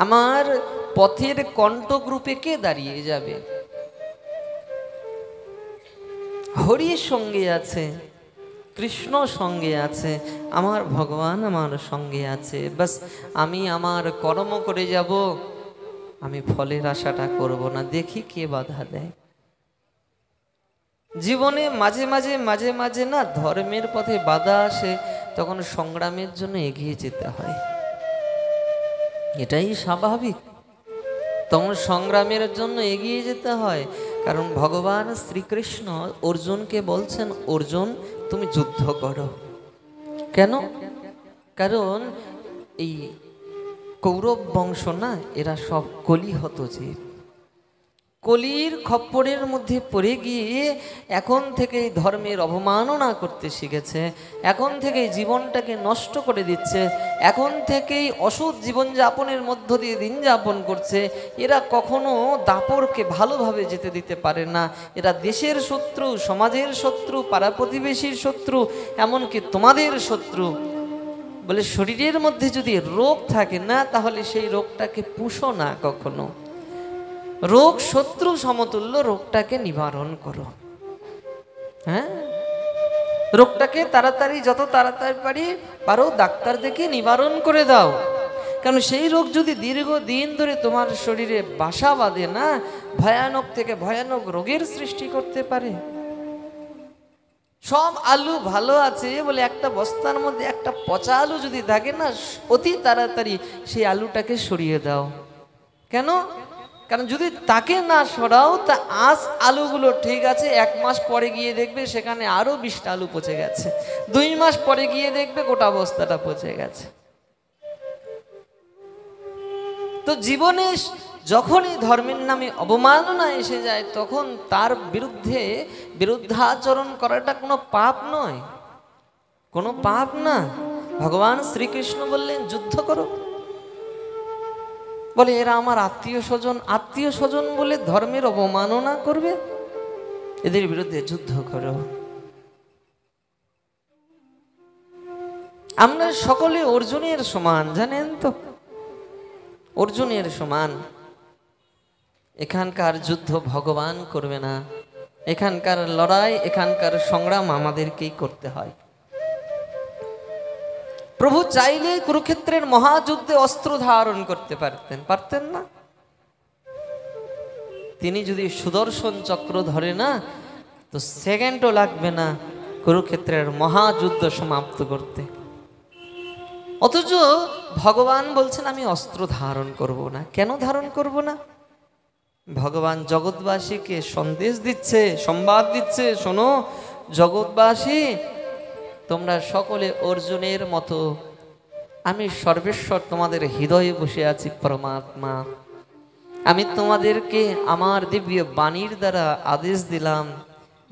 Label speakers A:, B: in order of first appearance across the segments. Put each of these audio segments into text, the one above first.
A: আমার পথের কণ্টক রূপে কে দাঁড়িয়ে যাবে? হরি সঙ্গে আছে, কৃষ্ণ সঙ্গে আছে, আমার ভগবান আমার সঙ্গে আছে। বাস আমি আমার কর্ম করে যাব, আমি ফলের আশাটা করব না, দেখি কে বাধা দেয়। জীবনে মাঝে মাঝে মাঝে মাঝে না ধর্মের পথে বাধা আসে, তখন সংগ্রামের জন্য এগিয়ে যেতে হয়, এটাই স্বাভাবিক। তখন সংগ্রামের জন্য এগিয়ে যেতে হয়, কারণ ভগবান শ্রীকৃষ্ণ অর্জুনকে বলছেন, অর্জুন তুমি যুদ্ধ করো। কেন? কারণ এই কৌরব বংশ না, এরা সব কলিহত জীব, কলির খপ্পরের মধ্যে পড়ে গিয়ে এখন থেকেই ধর্মের অবমাননা করতে শিখেছে, এখন থেকেই জীবনটাকে নষ্ট করে দিচ্ছে, এখন থেকেই অসৎ জীবনযাপনের মধ্য দিয়ে দিন যাপন করছে। এরা কখনো দাপরকে ভালোভাবে যেতে দিতে পারে না। এরা দেশের শত্রু, সমাজের শত্রু, পাড়া প্রতিবেশীর শত্রু, এমনকি তোমাদের শত্রু। বলে শরীরের মধ্যে যদি রোগ থাকে না, তাহলে সেই রোগটাকে পুষো না কখনো। রোগ শত্রু সমতুল্য, রোগটাকে নিবারণ করো। হ্যাঁ, রোগটাকে তাড়াতাড়ি, যত তাড়াতাড়ি পারো ডাক্তার দেখে নিবারণ করে দাও। কারণ সেই রোগ যদি দীর্ঘদিন ধরে তোমার শরীরে বাসা বাঁধে না, ভয়ানক থেকে ভয়ানক রোগের সৃষ্টি করতে পারে। সব আলু ভালো আছে বলে একটা বস্তার মধ্যে একটা পচা আলু যদি থাকে না, অতি তাড়াতাড়ি সেই আলুটাকে সরিয়ে দাও। কেন? কারণ যদি তাকে না সরাও, তা আজ আলুগুলো ঠিক আছে, 1 মাস পরে গিয়ে দেখবে সেখানে আরো 20টা আলু পচে গেছে, 2 মাস পরে গিয়ে দেখবে গোটা বস্তাটা পচে গেছে। তো জীবনে যখনই ধর্মের নামে অবমাননা এসে যায়, তখন তার বিরুদ্ধে বিরুদ্ধাচরণ করাটা কোনো পাপ নয়, কোনো পাপ না। ভগবান শ্রীকৃষ্ণ বললেন যুদ্ধ করো। বলে এরা আমার আত্মীয় স্বজন, আত্মীয় স্বজন বলে ধর্মের অবমাননা করবে, এদের বিরুদ্ধে যুদ্ধ করো। আমরা সকলে অর্জুনের সমান, জানেন তো, অর্জুনের সমান। এখানকার যুদ্ধ ভগবান করবে না, এখানকার লড়াই, এখানকার সংগ্রাম আমাদেরকেই করতে হয়। প্রভু চাইলে কুরুক্ষেত্রের মহাযুদ্ধে অস্ত্র ধারণ করতে পারতেন, পারতেন না? তিনি যদি সুদর্শন চক্র ধরে না, তো সেকেন্ডও লাগবে না কুরুক্ষেত্রের মহাযুদ্ধ সমাপ্ত করতে। অথচ ভগবান বলছেন আমি অস্ত্র ধারণ করব না। কেন ধারণ করব না? ভগবান জগৎবাসীকে সন্দেশ দিচ্ছে, সংবাদ দিচ্ছে, শোনো জগৎবাসী, তোমরা সকলে অর্জুনের মতো, আমি সর্বেশ্বর তোমাদের হৃদয়ে বসে আছি পরমাত্মা। আমি তোমাদেরকে আমার দিব্য বাণীর দ্বারা আদেশ দিলাম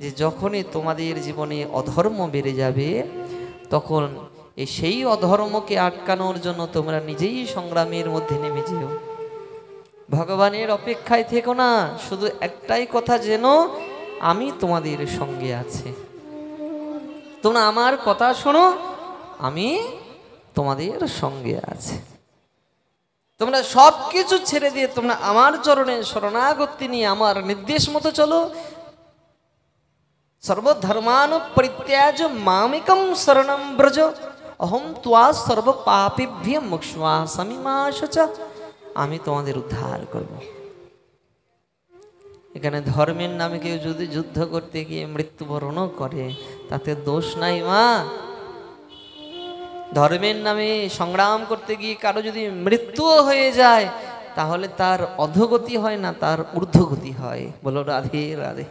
A: যে যখনই তোমাদের জীবনে অধর্ম বেড়ে যাবে, তখন সেই অধর্মকে আটকানোর জন্য তোমরা নিজেই সংগ্রামের মধ্যে নেমে যেও। ভগবানের অপেক্ষায় থেকো না, শুধু একটাই কথা যেন, আমি তোমাদের সঙ্গে আছি। তোমরা আমার কথা শোনো, আমি তোমাদের সঙ্গে আছি। তোমরা সব কিছু ছেড়ে দিয়ে তোমরা আমার চরণে শরণাগতি নিয়ে আমার নির্দেশ মতো চলো। সর্বধর্মান পরিত্যাজ্য মামেকম শরণম ব্রজ, অহম ত্বা সর্ব পাপেভ্যঃ মোক্ষ্যামি মা শুচা। আমি তোমাদের উদ্ধার করব। এখানে ধর্মের নামে কেউ যদি যুদ্ধ করতে গিয়ে মৃত্যুবরণও করে, তাতে দোষ নাই মা। ধর্মের নামে সংগ্রাম করতে গিয়ে কারো যদি মৃত্যুও হয়ে যায়, তাহলে তার অধোগতি হয় না, তার ঊর্ধ্বগতি হয়। বলো রাধে রাধে।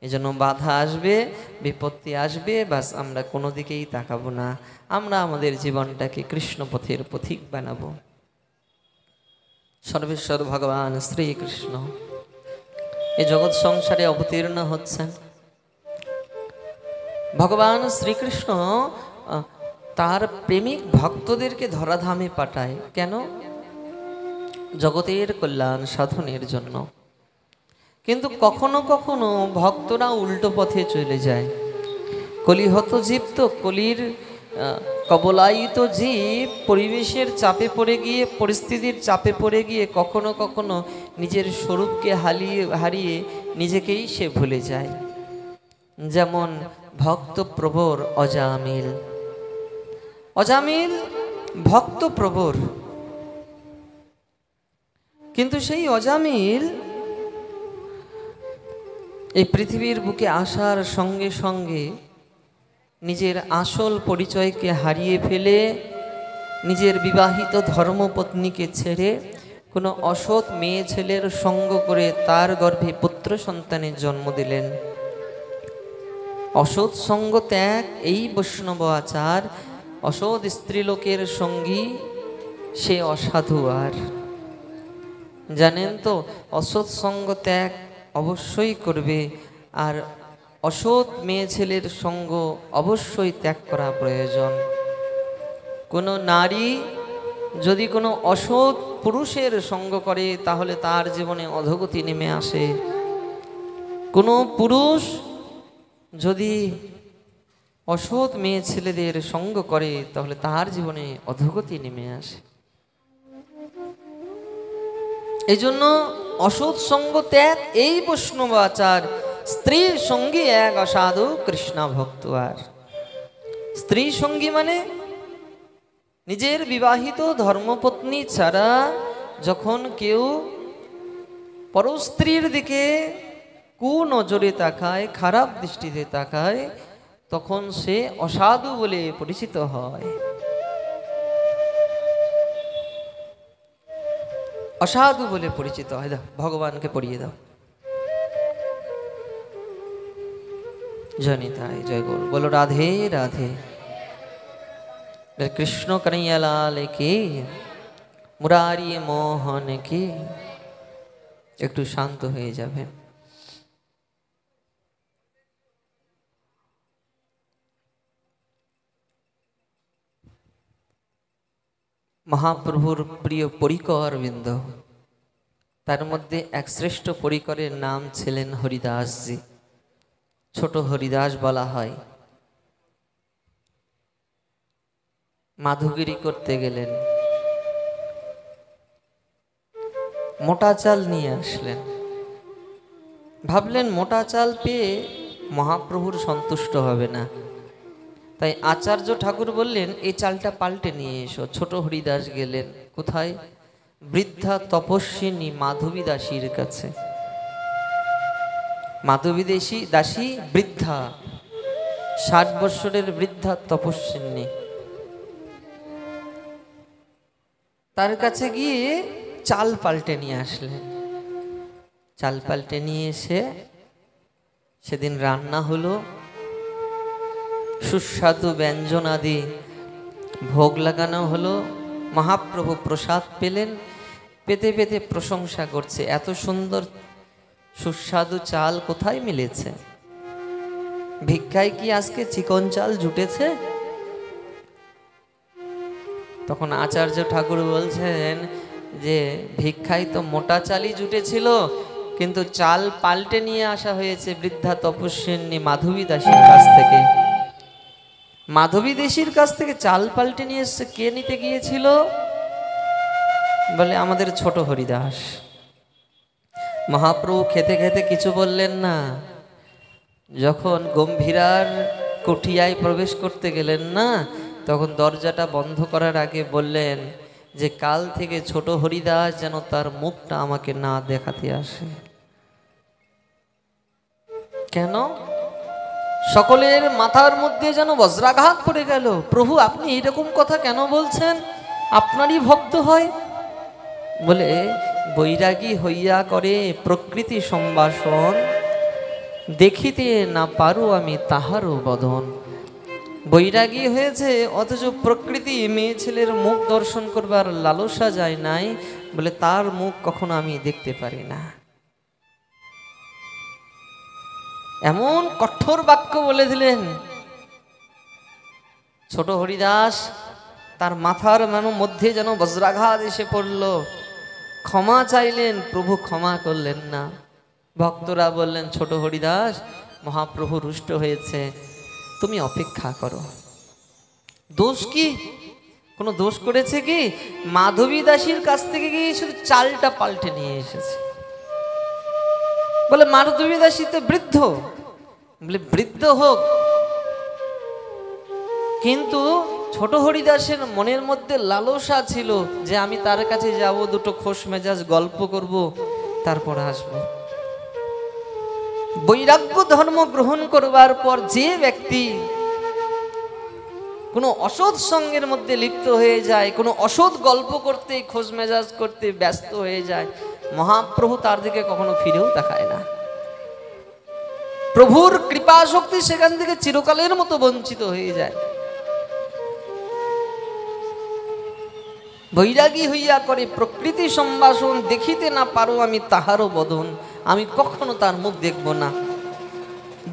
A: এজন্য বাধা আসবে, বিপত্তি আসবে, বাস আমরা কোনো দিকেই তাকাবো না। আমরা আমাদের জীবনটাকে কৃষ্ণ পথের পথিক বানাবো। সর্বেশ্বর ভগবান শ্রীকৃষ্ণ এই জগৎ সংসারে অবতীর্ণ হচ্ছেন। ভগবান শ্রীকৃষ্ণ তার প্রেমিক ভক্তদেরকে ধরাধামে পাঠায়। কেন? জগতের কল্যাণ সাধনের জন্য। কিন্তু কখনো কখনো ভক্তরা উল্টো পথে চলে যায়। কলিহত জীব তো, কলির কবলায়িত জীব পরিবেশের চাপে পড়ে গিয়ে, পরিস্থিতির চাপে পড়ে গিয়ে কখনো কখনো নিজের স্বরূপকে হারিয়ে নিজেকেই সে ভুলে যায়। যেমন ভক্তপ্রবর অজামিল। অজামিল ভক্তপ্রবর, কিন্তু সেই অজামিল এই পৃথিবীর বুকে আসার সঙ্গে সঙ্গে নিজের আসল পরিচয়কে হারিয়ে ফেলে নিজের বিবাহিত ধর্মপত্নীকে ছেড়ে কোনো অসৎ মেয়ে ছেলের সঙ্গ করে তার গর্ভে পুত্র সন্তানের জন্ম দিলেন। অসৎ সঙ্গ ত্যাগ এই বৈষ্ণব আচার। অসৎ স্ত্রীলোকের সঙ্গী সে অসাধু। আর জানেন তো, অসৎ সঙ্গ ত্যাগ অবশ্যই করবে, আর অসৎ মেয়ে ছেলের সঙ্গ অবশ্যই ত্যাগ করা প্রয়োজন। কোনো নারী যদি কোনো অসৎ পুরুষের সঙ্গ করে তাহলে তার জীবনে অধোগতি নেমে আসে। কোনো পুরুষ যদি অসৎ মেয়ে ছেলেদের সঙ্গ করে তাহলে তার জীবনে অধোগতি নেমে আসে। এই জন্য অসৎ সঙ্গ ত্যাগ এই বৈষ্ণব আচার। স্ত্রীর সঙ্গী এক অসাধু কৃষ্ণ ভক্ত। আর স্ত্রী সঙ্গী মানে নিজের বিবাহিত ধর্মপত্নী ছাড়া যখন কেউ পরস্ত্রীর দিকে কুনজরে তাকায়, খারাপ দৃষ্টিতে তাকায়, তখন সে অসাধু বলে পরিচিত হয়। অসাধু বলে পরিচিত হয়। দাও ভগবানকে পড়িয়ে দাও। জনিতায় জয় গৌর, বলো রাধে রাধে। কৃষ্ণ কন্হैया लाल की, মুরারি মোহন কি। একটু শান্ত হয়ে যাবে। মহাপ্রভুর প্রিয় পরিকর বৃন্দ, তার মধ্যে এক শ্রেষ্ঠ পরিকরের নাম ছিলেন হরিদাসজি। ছোট হরিদাস বলা হয়। মাধুগিরি করতে গেলেন, মোটা চাল নিয়ে আসলেন। ভাবলেন মোটা চাল পেয়ে মহাপ্রভুর সন্তুষ্ট হবে না, তাই আচার্য ঠাকুর বললেন এই চালটা পাল্টে নিয়ে এসো। ছোট হরিদাস গেলেন কোথায়? বৃদ্ধা তপস্বিনী মাধবী দাসীর কাছে। মাধবী দাসী বৃদ্ধা, 60 বৎসরের বৃদ্ধা তপস্বিনী। তার কাছে গিয়ে চাল পাল্টে নিয়ে আসলেন। চাল পাল্টে নিয়ে এসে সেদিন রান্না হলো, সুস্বাদু ব্যঞ্জন আদি ভোগ লাগানো হলো। মহাপ্রভু প্রসাদ পেলেন, পেতে পেতে প্রশংসা করছে, এত সুন্দর সুস্বাদু চাল কোথায় মিলেছে? ভিক্ষায় কি আজকে চিকন চাল জুটেছে? তখন আচার্য ঠাকুর বলছেন যে ভিক্ষায় তো মোটা চালই জুটেছিল, কিন্তু চাল পাল্টে নিয়ে আসা হয়েছে বৃদ্ধা তপস্বিনী মাধবী দাসীর কাছ থেকে। মাধবী দাসীর কাছ থেকে চাল পাল্টে নিয়ে এসছে। কে নিতে গিয়েছিল? বলে আমাদের ছোট হরিদাস। মহাপ্রভু খেতে খেতে কিছু বললেন না। যখন গম্ভীরার কুঠিয়ায় প্রবেশ করতে গেলেন না, তখন দরজাটা বন্ধ করার আগে বললেন যে কাল থেকে ছোট হরিদাস যেন তার মুখটা আমাকে না দেখাতে আসে। কেন? সকলের মাথার মধ্যে যেন বজ্রাঘাত পড়ে গেল। প্রভু আপনি এরকম কথা কেন বলছেন? আপনারই ভক্ত হয়। বলে বৈরাগী হইয়া করে প্রকৃতি সম্ভাষণ, দেখিতে না পারু আমি তাহারও বদন। বৈরাগী হয়েছে অথচ প্রকৃতি মেয়ে ছেলের মুখ দর্শন করবার লালসা যায় নাই, বলে তার মুখ কখনো আমি দেখতে পারি না। এমন কঠোর বাক্য বলে দিলেন। ছোট হরিদাস তার মাথার মধ্যে যেন বজ্রাঘাত এসে পড়ল। ক্ষমা চাইলেন, প্রভু ক্ষমা করলেন না। ভক্তরা বললেন ছোট হরিদাস, মহাপ্রভু রুষ্ট হয়েছে, তুমি অপেক্ষা করো। দোষ কি? কোনো দোষ করেছে কি? মাধবী দাসীর কাছ থেকে গিয়ে শুধু চালটা পাল্টে নিয়ে এসেছে। বলে মাধবী দাসী তো বৃদ্ধ। বলে বৃদ্ধ হোক, কিন্তু ছোট হরিদাসের মনের মধ্যে লালসা ছিল যে আমি তার কাছে যাব, দুটো খোশ মেজাজ গল্প করব, তারপর আসবো। বৈরাগ্য ধর্ম গ্রহণ করবার পর যে ব্যক্তি কোনো অসৎ সঙ্গের মধ্যে লিপ্ত হয়ে যায়, কোনো অসৎ গল্প করতে, খোঁজ মেজাজ করতে ব্যস্ত হয়ে যায়, মহাপ্রভু তার দিকে কখনো ফিরেও তাকায় না। প্রভুর কৃপা শক্তি সেখান থেকে চিরকালের মতো বঞ্চিত হয়ে যায়। বৈরাগী হইয়া করে প্রকৃতি সম্ভাষণ, দেখিতে না পারো আমি তাহারও বদন, আমি কখনো তার মুখ দেখব না।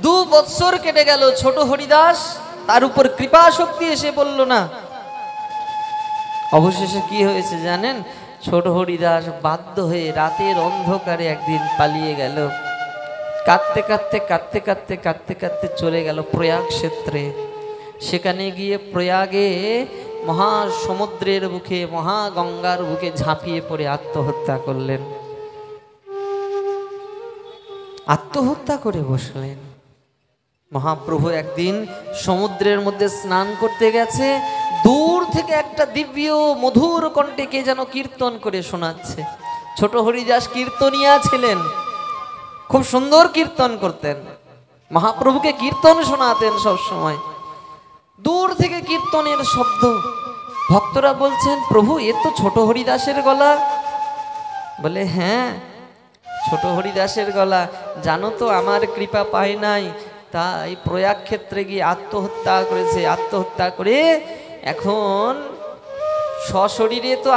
A: 2 বৎসর কেটে গেল, ছোট হরিদাস তার উপর কৃপা শক্তি এসে বলল না। অবশেষে কি হয়েছে জানেন? ছোট হরিদাস বাধ্য হয়ে রাতের অন্ধকারে একদিন পালিয়ে গেল। কাঁদতে কাঁদতে কাঁদতে কাঁদতে কাঁদতে কাঁদতে চলে গেল প্রয়াগ ক্ষেত্রে। সেখানে গিয়ে প্রয়াগে মহাসমুদ্রের বুকে, মহাগঙ্গার বুকে ঝাঁপিয়ে পড়ে আত্মহত্যা করলেন। আত্মহত্যা করে বসলেন। মহাপ্রভু একদিন সমুদ্রের মধ্যে স্নান করতে গেছে, দূর থেকে একটা দিব্য মধুর কণ্ঠে কে যেন কীর্তন করে শোনাচ্ছে। ছোট হরিদাস কীর্তনিয়া ছিলেন, খুব সুন্দর কীর্তন করতেন, মহাপ্রভুকে কীর্তন শোনাতেন সব সময়। দূর থেকে কীর্তনের শব্দ, ভক্তরা বলছেন প্রভু এ তো ছোট হরিদাসের গলা। বলে হ্যাঁ, ছোট হরিদাসের গলা। জানো তো আমার কৃপা পায় নাই, তাই প্রয়াগ ক্ষেত্রে গিয়ে আত্মহত্যা করেছে। আত্মহত্যা করে এখন সশরীরে তো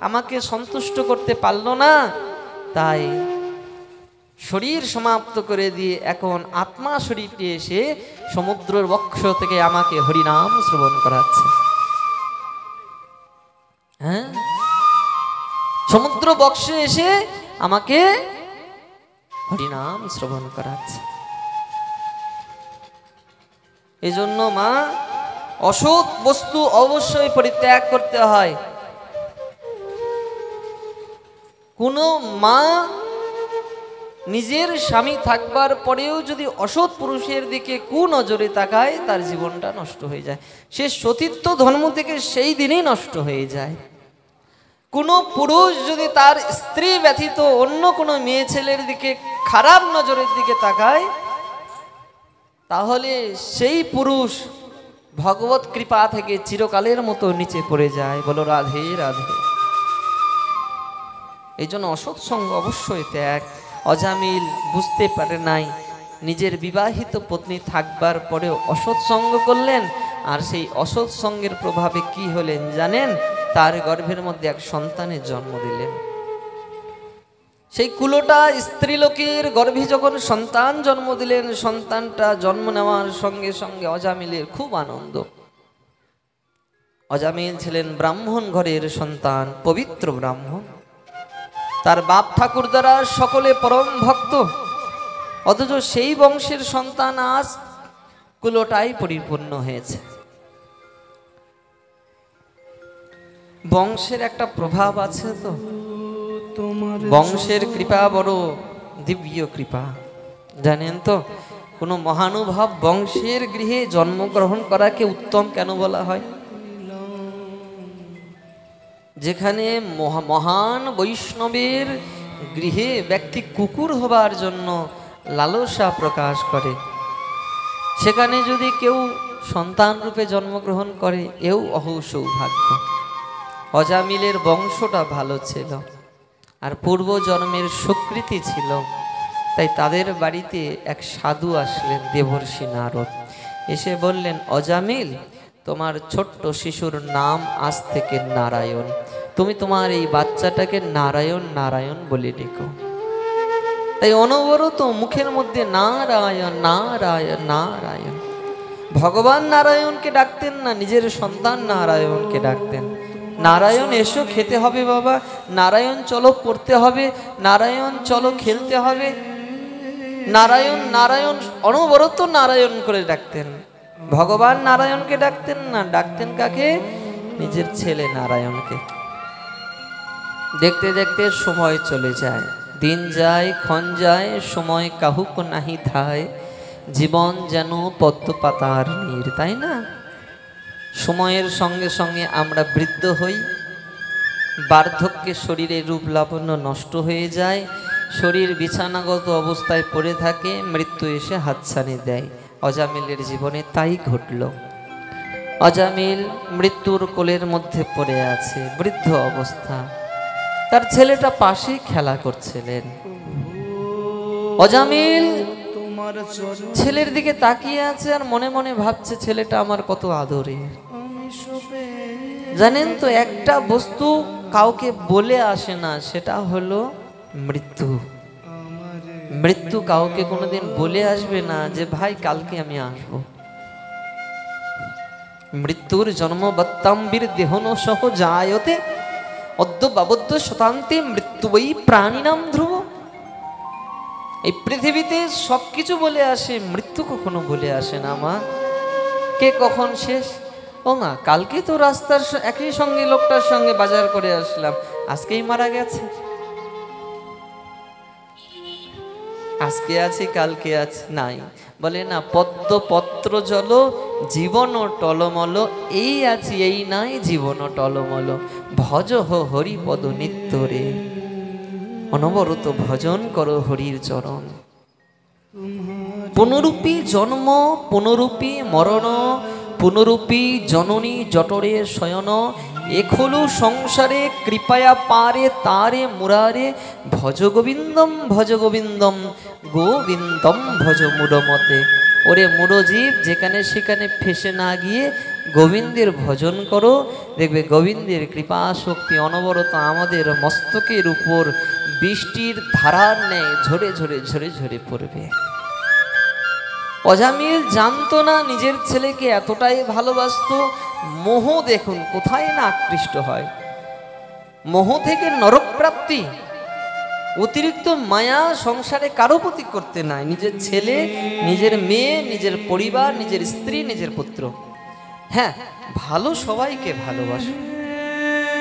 A: আমাকে সন্তুষ্ট করতে পারলো না, তাই শরীর সমাপ্ত করে দিয়ে এখন আত্মা শরীরে এসে সমুদ্রের বক্ষ থেকে আমাকে হরিনাম শ্রবণ করাচ্ছে। হ্যাঁ, সমুদ্র বক্ষে এসে আমাকে হরিনাম শ্রবণ করাচ্ছে। এজন্য মা, অসৎ বস্তু অবশ্যই পরিত্যাগ করতে হয়। কোন মা নিজের স্বামী থাকবার পরেও যদি অসৎ পুরুষের দিকে কুনজরে তাকায়, তার জীবনটা নষ্ট হয়ে যায়। সে সতীত্ব ধর্ম থেকে সেই দিনেই নষ্ট হয়ে যায়। কোনো পুরুষ যদি তার স্ত্রী ব্যতীত অন্য কোনো মেয়ে ছেলের দিকে খারাপ নজরের দিকে তাকায়, তাহলে সেই পুরুষ ভগবত কৃপা থেকে চিরকালের মতো নিচে পড়ে যায়। বলো রাধে রাধে। এই জন্য অসৎ সঙ্গ অবশ্যই ত্যাগ। অজামিল বুঝতে পারে নাই, নিজের বিবাহিত পত্নী থাকবার পরেও অসৎ সঙ্গ করলেন, আর সেই অসৎ সঙ্গের প্রভাবে কি হলেন জানেন? তার গর্ভের মধ্যে এক সন্তানের জন্ম দিলেন। সেই কুলোটা স্ত্রীলোকের গর্ভে যখন সন্তান জন্ম দিলেন, সন্তানটা জন্ম নেওয়ার সঙ্গে সঙ্গে অজামিলের খুব আনন্দ। অজামিল ছিলেন ব্রাহ্মণ ঘরের সন্তান, পবিত্র ব্রাহ্মণ। তার বাপ ঠাকুর দ্বারা সকলে পরম ভক্ত, অথচ সেই বংশের সন্তান আজ কুলোটাই পরিপূর্ণ হয়েছে। বংশের একটা প্রভাব আছে তো, বংশের কৃপা বড় দিব্য কৃপা, জানেন তো? কোনো মহানুভব বংশের গৃহে জন্মগ্রহণ করাকে উত্তম কেন বলা হয়? যেখানে মহান বৈষ্ণবের গৃহে ব্যক্তি কুকুর হবার জন্য লালসা প্রকাশ করে, সেখানে যদি কেউ সন্তান রূপে জন্মগ্রহণ করে, এও অহু সৌভাগ্য। অজামিলের বংশটা ভালো ছিল, আর পূর্ব জন্মের সুকৃতি ছিল, তাই তাদের বাড়িতে এক সাধু আসলেন, দেবর্ষি নারদ। এসে বললেন, অজামিল, তোমার ছোট্ট শিশুর নাম আজ থেকে নারায়ণ। তুমি তোমার এই বাচ্চাটাকে নারায়ণ নারায়ণ বলে ডেকো। তাই অনবরত মুখের মধ্যে নারায়ণ নারায়ণ নারায়ণ। ভগবান নারায়ণকে ডাকতেন না, নিজের সন্তান নারায়ণকে ডাকতেন। নারায়ণ এসো খেতে হবে বাবা, নারায়ণ চলো পড়তে হবে, নারায়ণ চলো খেলতে হবে, নারায়ণ নারায়ণ অনবরত নারায়ণ করে ডাকতেন। ভগবান নারায়ণকে ডাকতেন না, ডাকতেন কাকে? নিজের ছেলে নারায়ণকে। দেখতে দেখতে সময় চলে যায়, দিন যায়, ক্ষণ যায়, সময় কাহুক নাহি ধায়, জীবন যেন পদ্ম পাতার নীর, তাই না? সময়ের সঙ্গে সঙ্গে আমরা বৃদ্ধ হই, বার্ধক্যে শরীরের রূপ লাবণ্য নষ্ট হয়ে যায়, শরীর বিছানাগত অবস্থায় পড়ে থাকে, মৃত্যু এসে হাতছানি দেয়। অজামিলের জীবনে তাই ঘটল। অজামিল মৃত্যুর কোলের মধ্যে পড়ে আছে, বৃদ্ধ অবস্থা। তার ছেলেটা পাশেই খেলা করছিলেন। অজামিল ছেলের দিকে তাকিয়ে আছে আর মনে মনে ভাবছে, ছেলেটা আমার কত আদরে। জানেন তো, একটা বস্তু কাউকে বলে আসে না, সেটা হলো মৃত্যু। মৃত্যু কাউকে কোনোদিন বলে আসবে না যে ভাই কালকে আমি আসব। মৃত্যুর জন্মবত্তাম্বির দেহন সহ জায়তে অদ্য বাবদ্য শতান্তে মৃত্যু বই প্রাণীনাম ধ্রুব। এই পৃথিবীতে সবকিছু বলে আসে, মৃত্যু কখনো বলে আসে না। মা, কে কখন শেষ? ও মা, কালকে তো রাস্তার একই সঙ্গে লোকটার সঙ্গে বাজার করে আসলাম, আজকেই মারা গেছে। আজকে আছে কালকে আছে নাই, বলে না পদ্ম পত্র জল জীবন টলমল, এই আছি এই নাই জীবন টলমল, ভজ হো হরিপদ নিত্য রে, অনবরত ভজন করো হরির চরণ। পুনরূপী জন্ম পুনরূপী মরণ, পুনরূপী জননী জটরে শয়ন, এখলু সংসারে কৃপায়া পারে তারে মুরারে, ভজ গোবিন্দম গোবিন্দম ভজ মূঢ়মতে। ওরে মূঢ়জীব, যেখানে সেখানে ফেসে না গিয়ে গোবিন্দের ভজন করো, দেখবে গোবিন্দের কৃপা শক্তি অনবরত আমাদের মস্তকের উপর বৃষ্টির ধারার ন্যায় ঝরে ঝরে ঝরে ঝরে পড়বে। অজামিল জানতো না নিজের ছেলেকে এতটাই ভালোবাসতো। মোহ দেখুন কোথায় না আকৃষ্ট হয়। মোহ থেকে নরক প্রাপ্তি, অতিরিক্ত মায়া সংসারে কারো প্রতি করতে নাই। নিজের ছেলে, নিজের মেয়ে, নিজের পরিবার, নিজের স্ত্রী, নিজের পুত্র। হ্যাঁ, ভালো সবাইকে ভালোবাসো,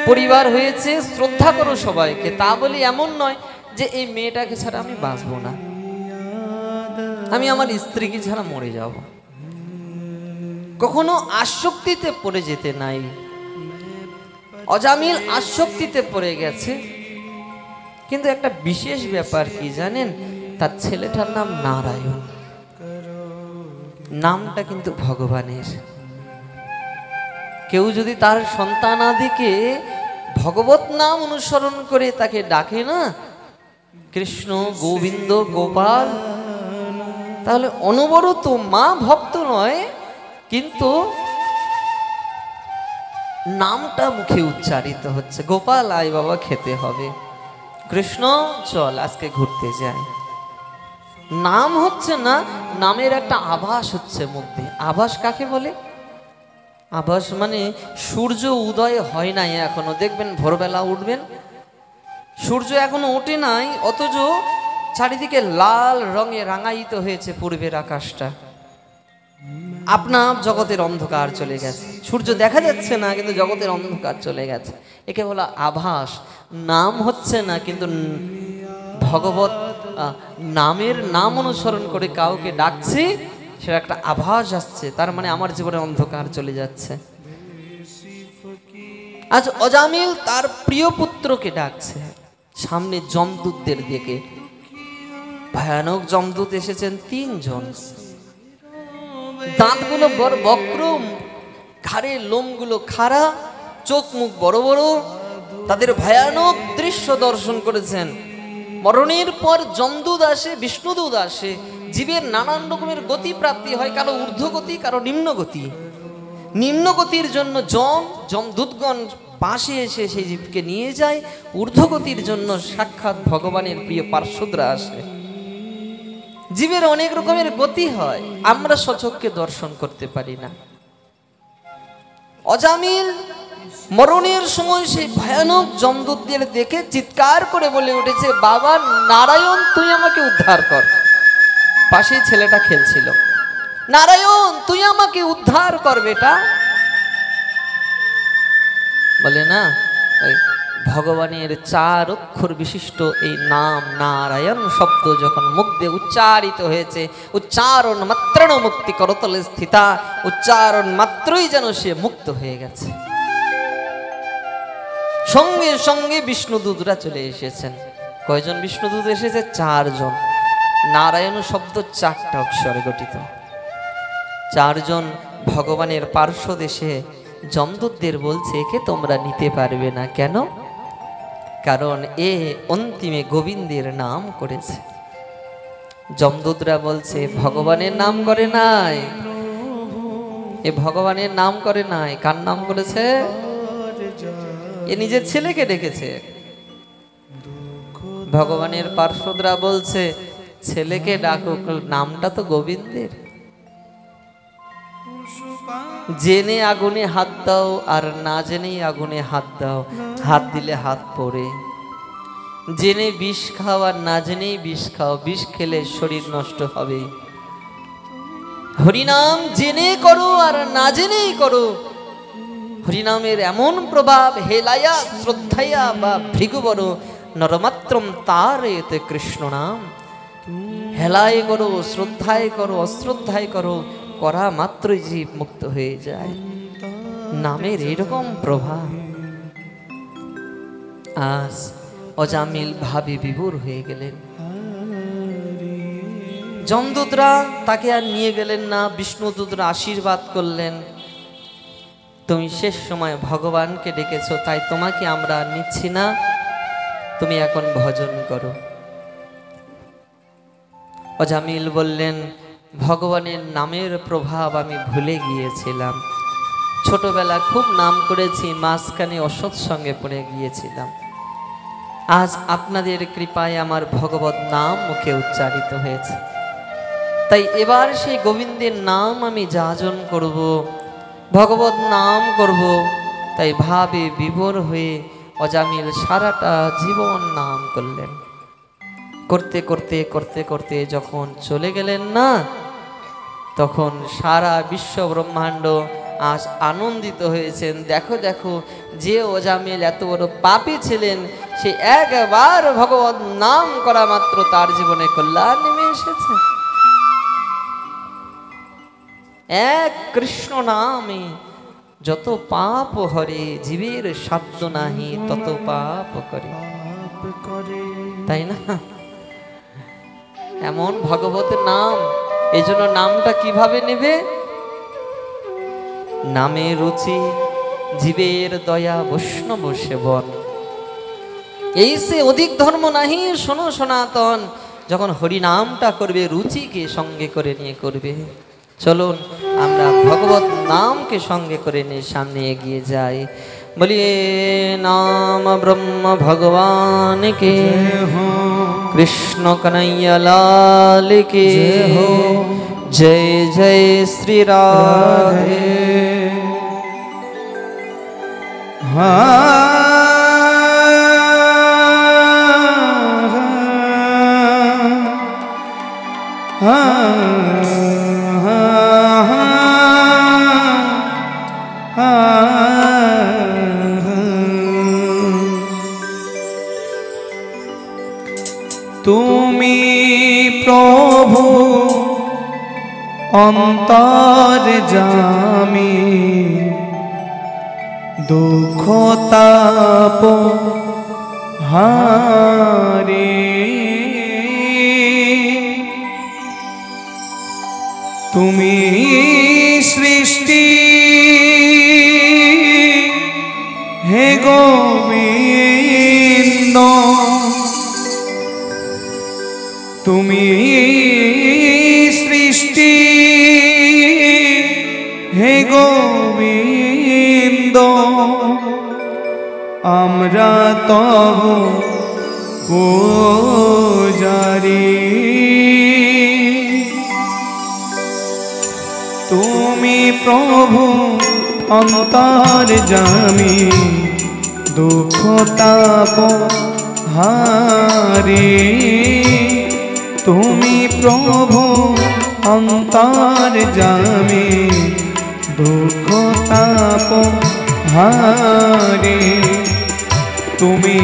A: পরিবার হয়েছে শ্রদ্ধা করো সবাইকে, তা বলি এমন নয় যে এই মেয়েটাকে ছাড়া আমি বাঁচবো না, আমি আমার স্ত্রীকে ছাড়া মরে যাব। কখনো আসক্তিতে পড়ে যেতে নাই। অজামিল আসক্তিতে পড়ে গেছে, কিন্তু একটা বিশেষ ব্যাপার কি জানেন? তার ছেলেটার নাম নারায়ণ, নামটা কিন্তু ভগবানের। কেউ যদি তার সন্তানাদিকে ভগবত নাম অনুসরণ করে তাকে ডাকে না, কৃষ্ণ, গোবিন্দ, গোপাল, তাহলে অনবরত মা ভক্ত নয়, কিন্তু নামটা মুখে উচ্চারিত হচ্ছে। গোপাল আয় বাবা, খেতে হবে। কৃষ্ণ চল আজকে ঘুরতে যাই। নাম হচ্ছে না, নামের একটা আভাস হচ্ছে মধ্যে। আভাস কাকে বলে? আভাস মানে সূর্য উদয় হয় নাই এখনো, দেখবেন ভোরবেলা উঠবেন, সূর্য এখনো ওঠে নাই, অথচ চারিদিকে লাল রঙে রাঙায়িত হয়েছে পূর্বের আকাশটা। আপনা জগতের অন্ধকার চলে গেছে, সূর্য দেখা যাচ্ছে না, কিন্তু জগতের অন্ধকার চলে গেছে। একে বলা আভাস। নাম হচ্ছে না, কিন্তু ভগবত নামের নাম অনুসরণ করে কাউকে ডাকছি, সেটা একটা আভাস আসছে, তার মানে আমার জীবনে অন্ধকার চলে যাচ্ছে। আজ অজামিল তার প্রিয় পুত্রকে ডাকছে, সামনে যমদূতদের দিকে। ভয়ানক যমদূত এসেছেন 3 জন, দাঁতগুলো বড় বক্র, ঘাড়ের লোমগুলো খাড়া, চোখ মুখ বড় বড়, তাদের ভয়ানক দৃশ্য দর্শন করেছেন। মরণের পর যমদূত আসে, বিষ্ণুদূত আসে, জীবের নানান রকমের গতি প্রাপ্তি হয়, কারো ঊর্ধ্বগতি, কারো নিম্নগতি। নিম্নগতির জন্য যমদূতগণ পাশে এসে সেই জীবকে নিয়ে যায়, ঊর্ধ্বগতির জন্য সাক্ষাৎ ভগবানের প্রিয় পার্শ্বদরা আসে। জীবের অনেক রকমের গতি হয়, আমরা স্বচক্ষে দর্শন করতে পারি না। অজামিল মরণের সময় সেই ভয়ানক যমদূতদের দেখে চিৎকার করে বলে উঠেছে, বাবা নারায়ণ, তুই আমাকে উদ্ধার কর। পাশেই ছেলেটা খেলছিল, নারায়ণ তুই আমাকে উদ্ধার কর বেটা। বলে না, ওই ভগবানের 4 অক্ষর বিশিষ্ট এই নাম নারায়ণ শব্দ যখন মুখ দিয়ে উচ্চারিত হয়েছে, উচ্চারণ মাত্রেণ মুক্তি করতলে স্থিতা, উচ্চারণ মাত্রই যেন সে মুক্ত হয়ে গেছে। সঙ্গে সঙ্গে বিষ্ণুদূতরা চলে এসেছেন। কয়জন বিষ্ণুদূত এসেছে? 4 জন। নারায়ণ শব্দ 4টা অক্ষরে গঠিত। 4 জন ভগবানের পার্শ্বদ এসে যমদূতদের বলছে, একে তোমরা নিতে পারবে না। কেন? কারণ এ অন্তিমে গোবিন্দের নাম করেছে। যমদূতরা বলছে ভগবানের নাম করে নাই, এ ভগবানের নাম করে নাই। কার নাম করেছে? এ নিজের ছেলেকে ডেকেছে। ভগবানের পার্শ্বদরা বলছে ছেলেকে ডাকুক, নামটা তো গোবিন্দের। জেনে আগুনে হাত দাও আর না জেনেই আগুনে হাত দাও, হাত দিলে হাত পড়ে। জেনে বিষ খাও আর না জেনেই বিষ খাও, বিষ খেলে শরীর নষ্ট হবে। হরিনাম জেনে করো আর না জেনেই করো। হরিনামের এমন প্রভাব, হেলায়া শ্রদ্ধায়া বা ভৃগুবর নরমাত্রম তার এতে কৃষ্ণ নাম। হেলায় করো, শ্রদ্ধায় করো, অশ্রদ্ধায় করো, করা মাত্রই জীব মুক্ত হয়ে যায়। নামের এরকম প্রভাব। আজ অজামিল ভাবে বিভোর হয়ে গেলেন। যমদূতরা তাকে আর নিয়ে গেলেন না। বিষ্ণুদূতরা আশীর্বাদ করলেন, তুমি শেষ সময় ভগবানকে ডেকেছো, তাই তোমাকে আমরা নিচ্ছি না, তুমি এখন ভজন করো। অজামিল বললেন, ভগবানের নামের প্রভাব আমি ভুলে গিয়েছিলাম। ছোটবেলা খুব নাম করেছি, মাঝখানে অসৎসঙ্গে পড়ে গিয়েছিলাম। আজ আপনাদের কৃপায় আমার ভগবত নাম মুখে উচ্চারিত হয়েছে, তাই এবার সেই গোবিন্দের নাম আমি যাজন করব, ভগবত নাম করব। তাই ভাবে বিভোর হয়ে অজামিল সারাটা জীবন নাম করলেন। করতে করতে করতে করতে যখন চলে গেলেন না, তখন সারা বিশ্ব ব্রহ্মাণ্ড আজ আনন্দিত হয়েছেন। দেখো দেখো, যে অজামিল এত বড় পাপী ছিলেন, সে একবার ভগবত নাম করা মাত্র তার জীবনে কল্যাণ নেমে এসেছে। এক কৃষ্ণ নামে যত পাপ হরে, জীবের সাধ্য নাহি তত পাপ করে। তাই না? এমন ভগবতের নাম। এই জন্য নামটা কিভাবে নেবে? নামে রুচি, জীবের দয়া, বৈষ্ণব সেবন, এই সে অধিক ধর্ম নাহি শোনো সনাতন। যখন হরি নামটা করবে, রুচিকে সঙ্গে করে নিয়ে করবে। চলুন আমরা ভগবত নামকে সঙ্গে করে নিয়ে সামনে এগিয়ে যাই। বলিয়ে নাম ব্রহ্ম ভগবান কে, কৃষ্ণ কনৈয়া লাল কে, জয় জয় শ্রী রাধে।
B: তুমি প্রভু অন্তর জামি, দুঃখ তাপ হারে। তুমি সৃষ্টি হে গোবিন্দ, তুমি সৃষ্টি হে গোবিন্দ, আমরা তব পূজারি। তুমি প্রভু অন্তর জামি, দুঃখ তাপ হারে। তুমি প্রভু অন্তর জামি দুঃখ তাপ হারে তুমি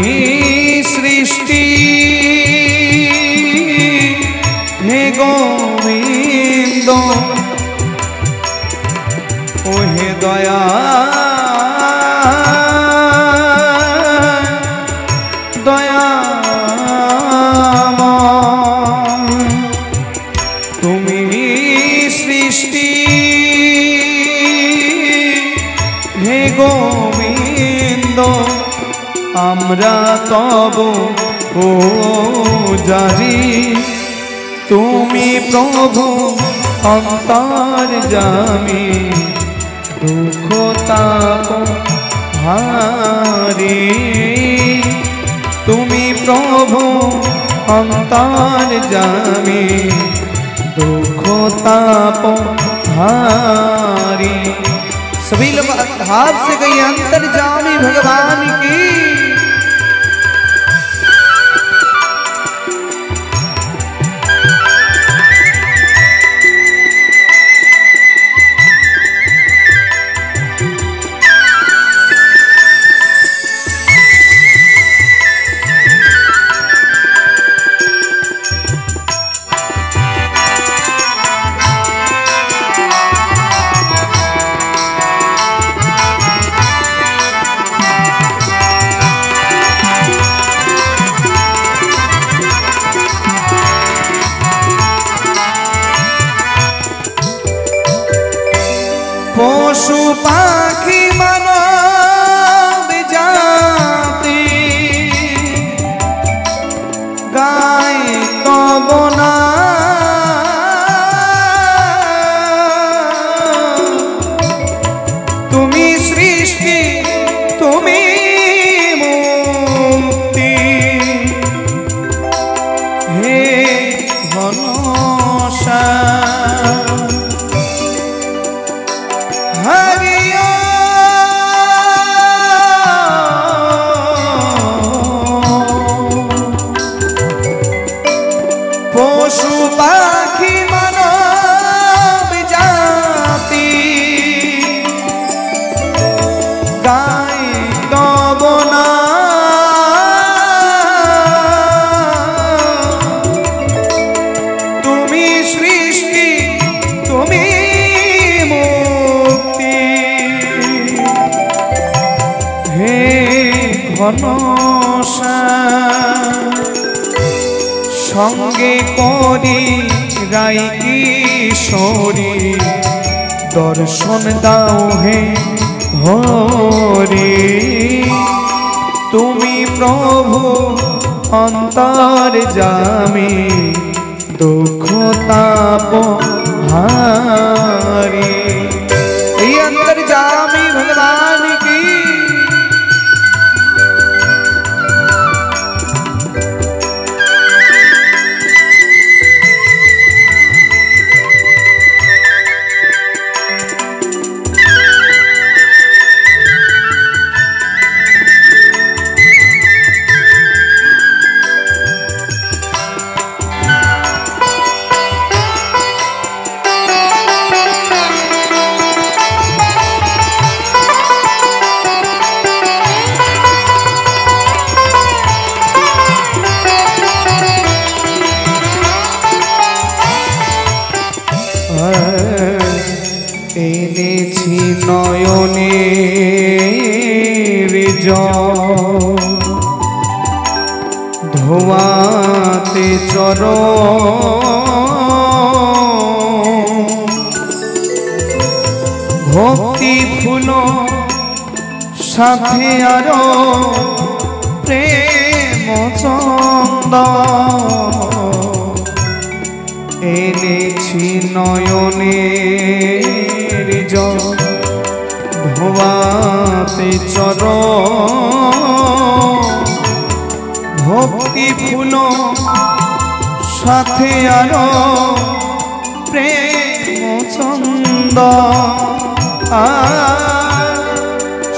B: সৃষ্টি হে গোবিন্দ ওহে দয়া তুমি সৃষ্টি হে গোবিন্দ আমরা তব পূজারি তুমি প্রভু অন্তর জামি দুঃখ তাপ হারি তুমি প্রভু অন্তর জামি दुख ताप हारी। सभी लोग हाथ से कहिए अंतर्यामी भगवान की। পশু পাখি মানব জাতি গায় তব না তুমি সৃষ্টি তুমি মুক্তি হে ঘনশ্যাম পশু পাখি মানব জাতি গায় তব না তুমি সৃষ্টি তুমি মুক্তি হে ঘনশ্যাম সঙ্গে করি রাই কিশোরী দর্শন দাও হে হরি তুমি প্রভু অন্তর জামি দুঃখ তাপ হারি। এই অন্তর্যামী ভগবান की। এনেছি নয়নের জল ধোয়াতে চরণ ভক্তি ফুল সাথে আরো প্রেম চন্দন এনেছি নয়নের জল ধোয়াতে চরণ ভক্তি ফুল সাথে আরো প্রেম চন্দন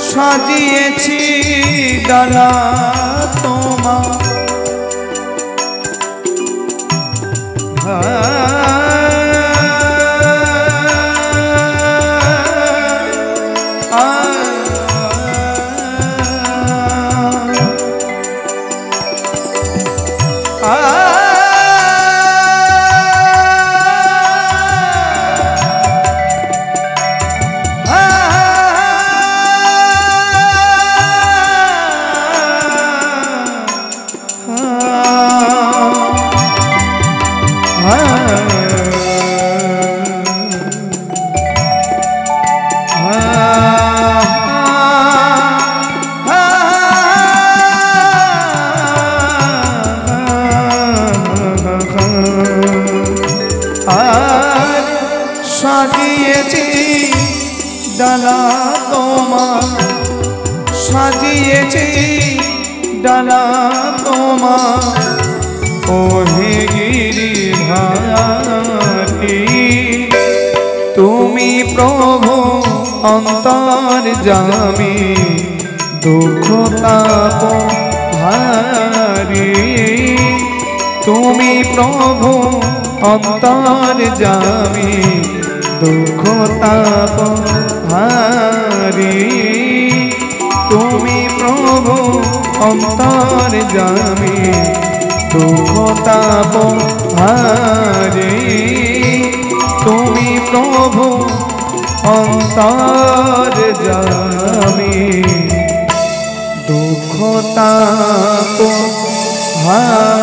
B: সাজিয়েছি ডালা তোমার ডালা তোমার ওহে গিরিধারী তুমি প্রভু অন্তর্যামী দুঃখ তাপ হারি তুমি প্রভু অন্তর্যামী দুঃখ তাপ হারি তুমি প্রভু অন্তর্যামী দুঃখ তাপ হারি তুমি প্রভু অন্তর্যামী দুঃখ তাপ হারি।